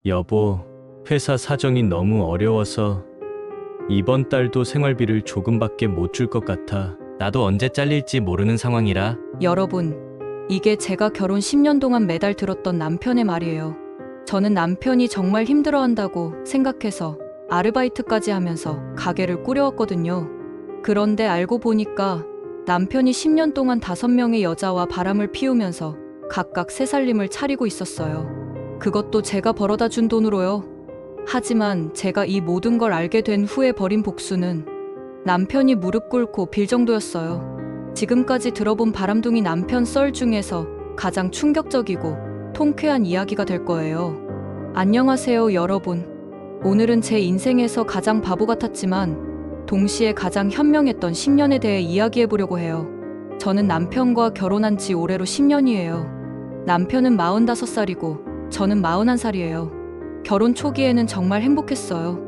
여보, 회사 사정이 너무 어려워서 이번 달도 생활비를 조금밖에 못 줄 것 같아. 나도 언제 잘릴지 모르는 상황이라. 여러분, 이게 제가 결혼 10년 동안 매달 들었던 남편의 말이에요. 저는 남편이 정말 힘들어한다고 생각해서 아르바이트까지 하면서 가게를 꾸려왔거든요. 그런데 알고 보니까 남편이 10년 동안 5명의 여자와 바람을 피우면서 각각 새 살림을 차리고 있었어요. 그것도 제가 벌어다 준 돈으로요. 하지만 제가 이 모든 걸 알게 된 후에 벌인 복수는 남편이 무릎 꿇고 빌 정도였어요. 지금까지 들어본 바람둥이 남편 썰 중에서 가장 충격적이고 통쾌한 이야기가 될 거예요. 안녕하세요, 여러분. 오늘은 제 인생에서 가장 바보 같았지만 동시에 가장 현명했던 10년에 대해 이야기해 보려고 해요. 저는 남편과 결혼한 지 올해로 10년이에요. 남편은 45살이고 저는 41살이에요. 결혼 초기에는 정말 행복했어요.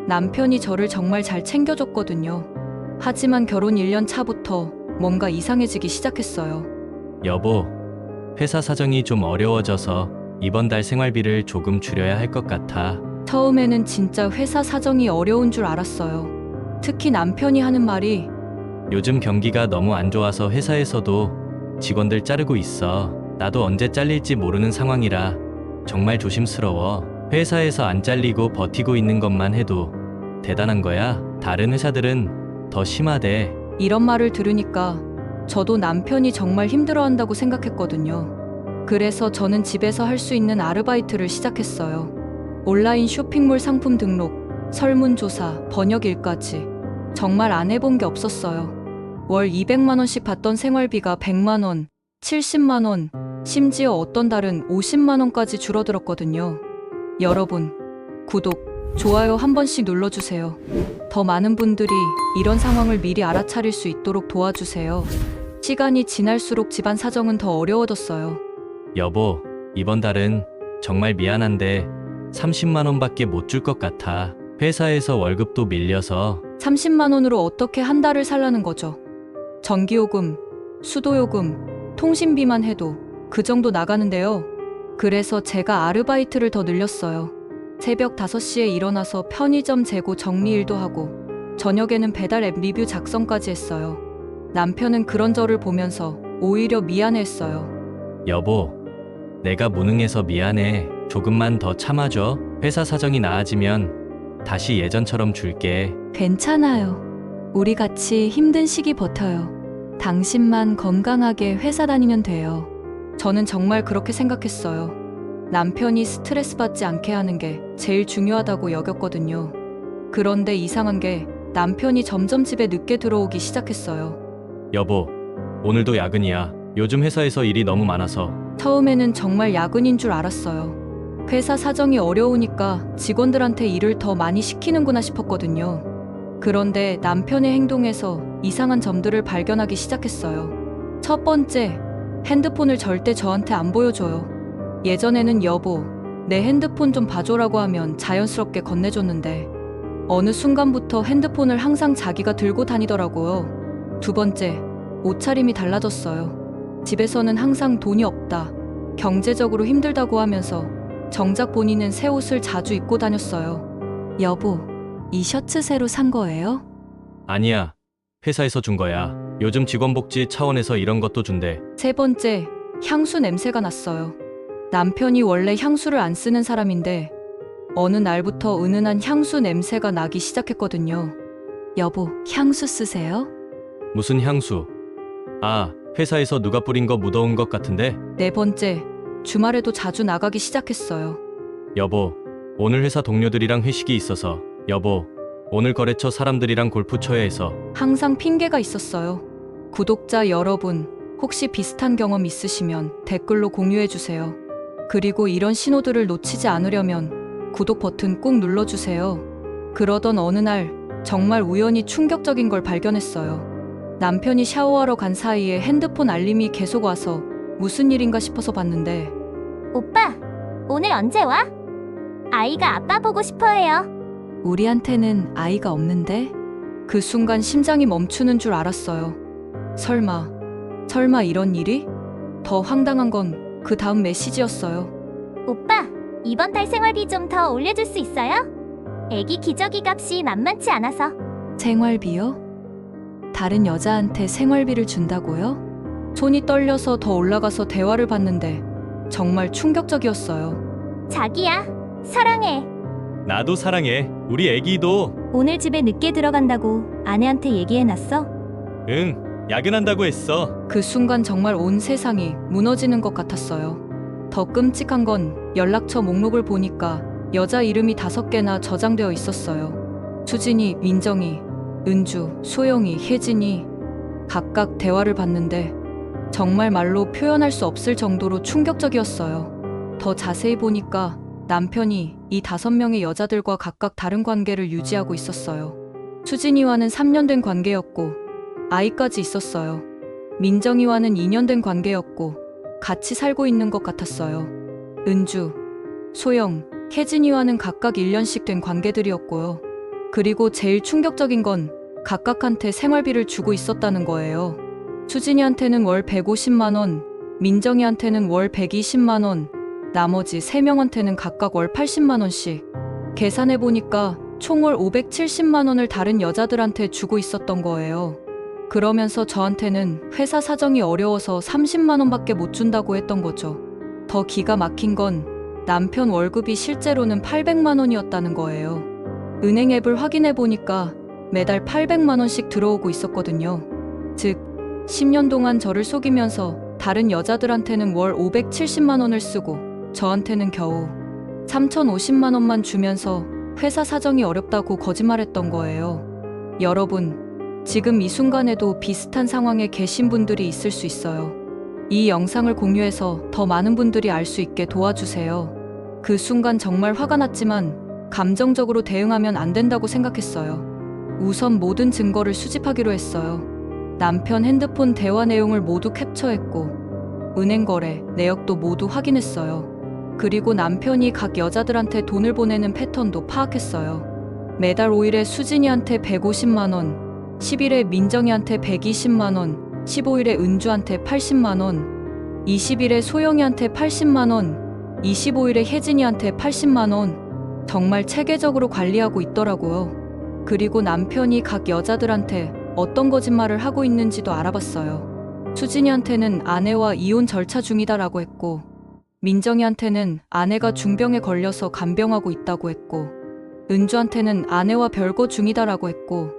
남편이 저를 정말 잘 챙겨줬거든요. 하지만 결혼 1년 차부터 뭔가 이상해지기 시작했어요. 여보, 회사 사정이 좀 어려워져서 이번 달 생활비를 조금 줄여야 할 것 같아. 처음에는 진짜 회사 사정이 어려운 줄 알았어요. 특히 남편이 하는 말이 요즘 경기가 너무 안 좋아서 회사에서도 직원들 자르고 있어. 나도 언제 잘릴지 모르는 상황이라 정말 조심스러워. 회사에서 안 잘리고 버티고 있는 것만 해도 대단한 거야. 다른 회사들은 더 심하대. 이런 말을 들으니까 저도 남편이 정말 힘들어한다고 생각했거든요. 그래서 저는 집에서 할 수 있는 아르바이트를 시작했어요. 온라인 쇼핑몰 상품 등록, 설문조사, 번역 일까지. 정말 안 해본 게 없었어요. 월 200만 원씩 받던 생활비가 100만 원, 70만 원, 심지어 어떤 달은 50만 원까지 줄어들었거든요. 여러분, 구독, 좋아요 한 번씩 눌러주세요. 더 많은 분들이 이런 상황을 미리 알아차릴 수 있도록 도와주세요. 시간이 지날수록 집안 사정은 더 어려워졌어요. 여보, 이번 달은 정말 미안한데 30만 원밖에 못 줄 것 같아. 회사에서 월급도 밀려서. 30만 원으로 어떻게 한 달을 살라는 거죠? 전기요금, 수도요금, 통신비만 해도 그 정도 나가는데요. 그래서 제가 아르바이트를 더 늘렸어요. 새벽 5시에 일어나서 편의점 재고 정리 일도 하고 저녁에는 배달 앱 리뷰 작성까지 했어요. 남편은 그런 저를 보면서 오히려 미안해했어요. 여보, 내가 무능해서 미안해. 조금만 더 참아줘. 회사 사정이 나아지면 다시 예전처럼 줄게. 괜찮아요. 우리 같이 힘든 시기 버텨요. 당신만 건강하게 회사 다니면 돼요. 저는 정말 그렇게 생각했어요. 남편이 스트레스 받지 않게 하는 게 제일 중요하다고 여겼거든요. 그런데 이상한 게 남편이 점점 집에 늦게 들어오기 시작했어요. 여보, 오늘도 야근이야. 요즘 회사에서 일이 너무 많아서. 처음에는 정말 야근인 줄 알았어요. 회사 사정이 어려우니까 직원들한테 일을 더 많이 시키는구나 싶었거든요. 그런데 남편의 행동에서 이상한 점들을 발견하기 시작했어요. 첫 번째, 핸드폰을 절대 저한테 안 보여줘요. 예전에는 여보, 내 핸드폰 좀 봐줘라고 하면 자연스럽게 건네줬는데 어느 순간부터 핸드폰을 항상 자기가 들고 다니더라고요. 두 번째, 옷차림이 달라졌어요. 집에서는 항상 돈이 없다, 경제적으로 힘들다고 하면서 정작 본인은 새 옷을 자주 입고 다녔어요. 여보, 이 셔츠 새로 산 거예요? 아니야. 회사에서 준 거야. 요즘 직원복지 차원에서 이런 것도 준대. 세 번째, 향수 냄새가 났어요. 남편이 원래 향수를 안 쓰는 사람인데 어느 날부터 은은한 향수 냄새가 나기 시작했거든요. 여보, 향수 쓰세요? 무슨 향수? 아, 회사에서 누가 뿌린 거 묻어온 것 같은데? 네 번째, 주말에도 자주 나가기 시작했어요. 여보, 오늘 회사 동료들이랑 회식이 있어서. 여보, 오늘 거래처 사람들이랑 골프 쳐야 해서. 항상 핑계가 있었어요. 구독자 여러분, 혹시 비슷한 경험 있으시면 댓글로 공유해주세요. 그리고 이런 신호들을 놓치지 않으려면 구독 버튼 꾹 눌러주세요. 그러던 어느 날 정말 우연히 충격적인 걸 발견했어요. 남편이 샤워하러 간 사이에 핸드폰 알림이 계속 와서 무슨 일인가 싶어서 봤는데 오빠, 오늘 언제 와? 아이가 아빠 보고 싶어 해요. 우리한테는 아이가 없는데? 그 순간 심장이 멈추는 줄 알았어요. 설마 이런 일이? 더 황당한 건 그 다음 메시지였어요. 오빠, 이번 달 생활비 좀 더 올려줄 수 있어요? 애기 기저귀 값이 만만치 않아서. 생활비요? 다른 여자한테 생활비를 준다고요? 손이 떨려서 더 올라가서 대화를 봤는데 정말 충격적이었어요. 자기야, 사랑해. 나도 사랑해. 우리 애기도. 오늘 집에 늦게 들어간다고 아내한테 얘기해놨어? 응, 야근한다고 했어. 그 순간 정말 온 세상이 무너지는 것 같았어요. 더 끔찍한 건 연락처 목록을 보니까 여자 이름이 5개나 저장되어 있었어요. 수진이, 민정이, 은주, 소영이, 혜진이 각각 대화를 봤는데 정말 말로 표현할 수 없을 정도로 충격적이었어요. 더 자세히 보니까 남편이 이 5명의 여자들과 각각 다른 관계를 유지하고 있었어요. 수진이와는 3년 된 관계였고 아이까지 있었어요. 민정이와는 2년 된 관계였고 같이 살고 있는 것 같았어요. 은주, 소영, 혜진이와는 각각 1년씩 된 관계들이었고요. 그리고 제일 충격적인 건 각각한테 생활비를 주고 있었다는 거예요. 수진이한테는 월 150만 원, 민정이한테는 월 120만 원, 나머지 3명한테는 각각 월 80만 원씩. 계산해보니까 총 월 570만 원을 다른 여자들한테 주고 있었던 거예요. 그러면서 저한테는 회사 사정이 어려워서 30만 원밖에 못 준다고 했던 거죠. 더 기가 막힌 건 남편 월급이 실제로는 800만 원이었다는 거예요. 은행 앱을 확인해 보니까 매달 800만 원씩 들어오고 있었거든요. 즉, 10년 동안 저를 속이면서 다른 여자들한테는 월 570만 원을 쓰고 저한테는 겨우 3,050만 원만 주면서 회사 사정이 어렵다고 거짓말했던 거예요. 여러분, 지금 이 순간에도 비슷한 상황에 계신 분들이 있을 수 있어요. 이 영상을 공유해서 더 많은 분들이 알 수 있게 도와주세요. 그 순간 정말 화가 났지만 감정적으로 대응하면 안 된다고 생각했어요. 우선 모든 증거를 수집하기로 했어요. 남편 핸드폰 대화 내용을 모두 캡처했고 은행 거래, 내역도 모두 확인했어요. 그리고 남편이 각 여자들한테 돈을 보내는 패턴도 파악했어요. 매달 5일에 수진이한테 150만 원, 10일에 민정이한테 120만 원, 15일에 은주한테 80만 원, 20일에 소영이한테 80만 원, 25일에 혜진이한테 80만 원. 정말 체계적으로 관리하고 있더라고요. 그리고 남편이 각 여자들한테 어떤 거짓말을 하고 있는지도 알아봤어요. 수진이한테는 아내와 이혼 절차 중이다라고 했고, 민정이한테는 아내가 중병에 걸려서 간병하고 있다고 했고, 은주한테는 아내와 별거 중이다라고 했고,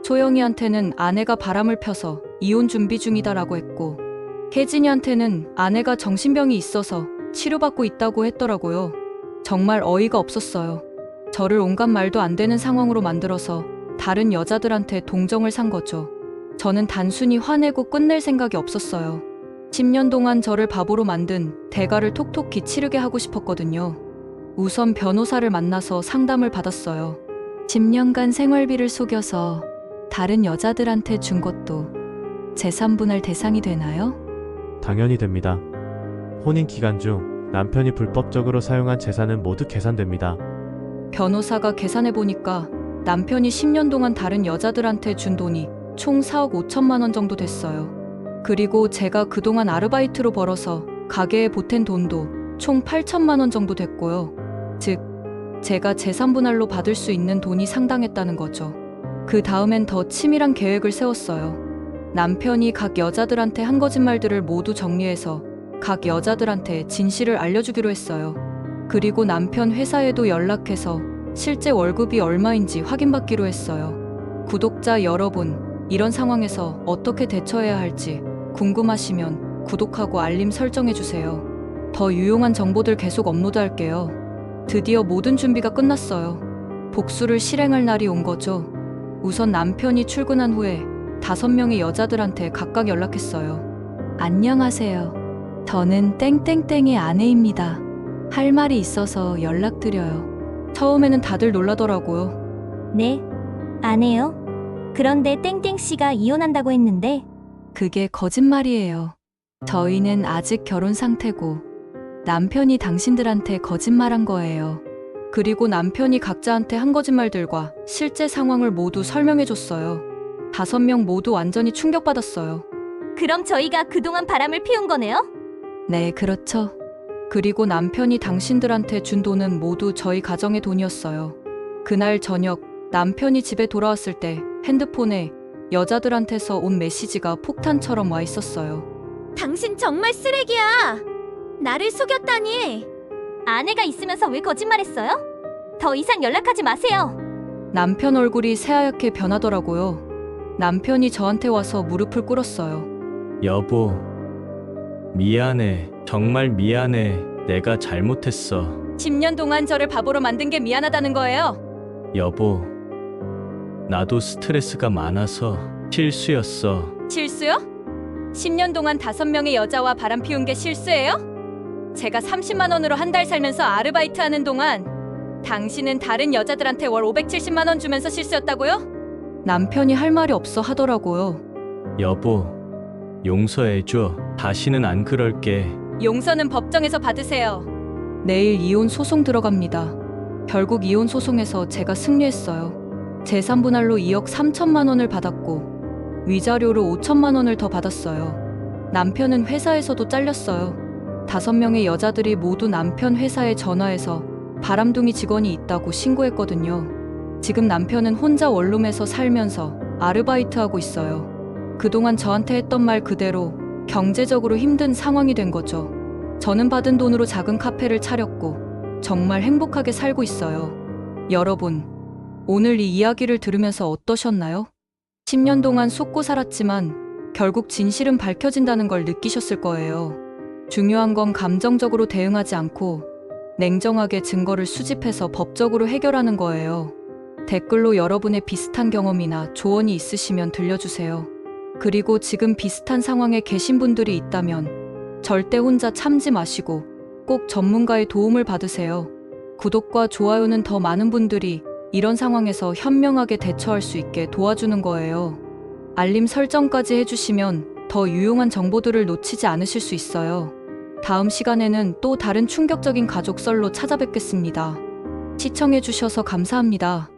소영이한테는 아내가 바람을 펴서 이혼 준비 중이다라고 했고, 혜진이한테는 아내가 정신병이 있어서 치료받고 있다고 했더라고요. 정말 어이가 없었어요. 저를 온갖 말도 안 되는 상황으로 만들어서 다른 여자들한테 동정을 산 거죠. 저는 단순히 화내고 끝낼 생각이 없었어요. 10년 동안 저를 바보로 만든 대가를 톡톡히 치르게 하고 싶었거든요. 우선 변호사를 만나서 상담을 받았어요. 10년간 생활비를 속여서 다른 여자들한테 준 것도 재산분할 대상이 되나요? 당연히 됩니다. 혼인 기간 중 남편이 불법적으로 사용한 재산은 모두 계산됩니다. 변호사가 계산해보니까 남편이 10년 동안 다른 여자들한테 준 돈이 총 4억 5천만 원 정도 됐어요. 그리고 제가 그동안 아르바이트로 벌어서 가게에 보탠 돈도 총 8천만 원 정도 됐고요. 즉, 제가 재산분할로 받을 수 있는 돈이 상당했다는 거죠. 그 다음엔 더 치밀한 계획을 세웠어요. 남편이 각 여자들한테 한 거짓말들을 모두 정리해서 각 여자들한테 진실을 알려주기로 했어요. 그리고 남편 회사에도 연락해서 실제 월급이 얼마인지 확인받기로 했어요. 구독자 여러분, 이런 상황에서 어떻게 대처해야 할지 궁금하시면 구독하고 알림 설정해주세요. 더 유용한 정보들 계속 업로드할게요. 드디어 모든 준비가 끝났어요. 복수를 실행할 날이 온 거죠. 우선 남편이 출근한 후에 5명의 여자들한테 각각 연락했어요. 안녕하세요. 저는 땡땡땡의 아내입니다. 할 말이 있어서 연락드려요. 처음에는 다들 놀라더라고요. 네, 아내요. 그런데 땡땡씨가 이혼한다고 했는데. 그게 거짓말이에요. 저희는 아직 결혼 상태고 남편이 당신들한테 거짓말한 거예요. 그리고 남편이 각자한테 한 거짓말들과 실제 상황을 모두 설명해줬어요. 5명 모두 완전히 충격받았어요. 그럼 저희가 그동안 바람을 피운 거네요? 네, 그렇죠. 그리고 남편이 당신들한테 준 돈은 모두 저희 가정의 돈이었어요. 그날 저녁 남편이 집에 돌아왔을 때 핸드폰에 여자들한테서 온 메시지가 폭탄처럼 와 있었어요. 당신 정말 쓰레기야. 나를 속였다니. 아내가 있으면서 왜 거짓말했어요? 더 이상 연락하지 마세요. 남편 얼굴이 새하얗게 변하더라고요. 남편이 저한테 와서 무릎을 꿇었어요. 여보, 미안해. 정말 미안해. 내가 잘못했어. 10년 동안 저를 바보로 만든 게 미안하다는 거예요. 여보, 나도 스트레스가 많아서 실수였어. 실수요? 10년 동안 5명의 여자와 바람 피운 게 실수예요? 제가 30만 원으로 한 달 살면서 아르바이트 하는 동안 당신은 다른 여자들한테 월 570만 원 주면서 실수였다고요? 남편이 할 말이 없어 하더라고요. 여보, 용서해줘. 다시는 안 그럴게. 용서는 법정에서 받으세요. 내일 이혼 소송 들어갑니다. 결국 이혼 소송에서 제가 승리했어요. 재산 분할로 2억 3천만 원을 받았고 위자료로 5천만 원을 더 받았어요. 남편은 회사에서도 잘렸어요. 5명의 여자들이 모두 남편 회사에 전화해서 바람둥이 직원이 있다고 신고했거든요. 지금 남편은 혼자 원룸에서 살면서 아르바이트하고 있어요. 그동안 저한테 했던 말 그대로 경제적으로 힘든 상황이 된 거죠. 저는 받은 돈으로 작은 카페를 차렸고 정말 행복하게 살고 있어요. 여러분, 오늘 이 이야기를 들으면서 어떠셨나요? 10년 동안 속고 살았지만 결국 진실은 밝혀진다는 걸 느끼셨을 거예요. 중요한 건 감정적으로 대응하지 않고 냉정하게 증거를 수집해서 법적으로 해결하는 거예요. 댓글로 여러분의 비슷한 경험이나 조언이 있으시면 들려주세요. 그리고 지금 비슷한 상황에 계신 분들이 있다면 절대 혼자 참지 마시고 꼭 전문가의 도움을 받으세요. 구독과 좋아요는 더 많은 분들이 이런 상황에서 현명하게 대처할 수 있게 도와주는 거예요. 알림 설정까지 해주시면 더 유용한 정보들을 놓치지 않으실 수 있어요. 다음 시간에는 또 다른 충격적인 가족 썰로 찾아뵙겠습니다. 시청해주셔서 감사합니다.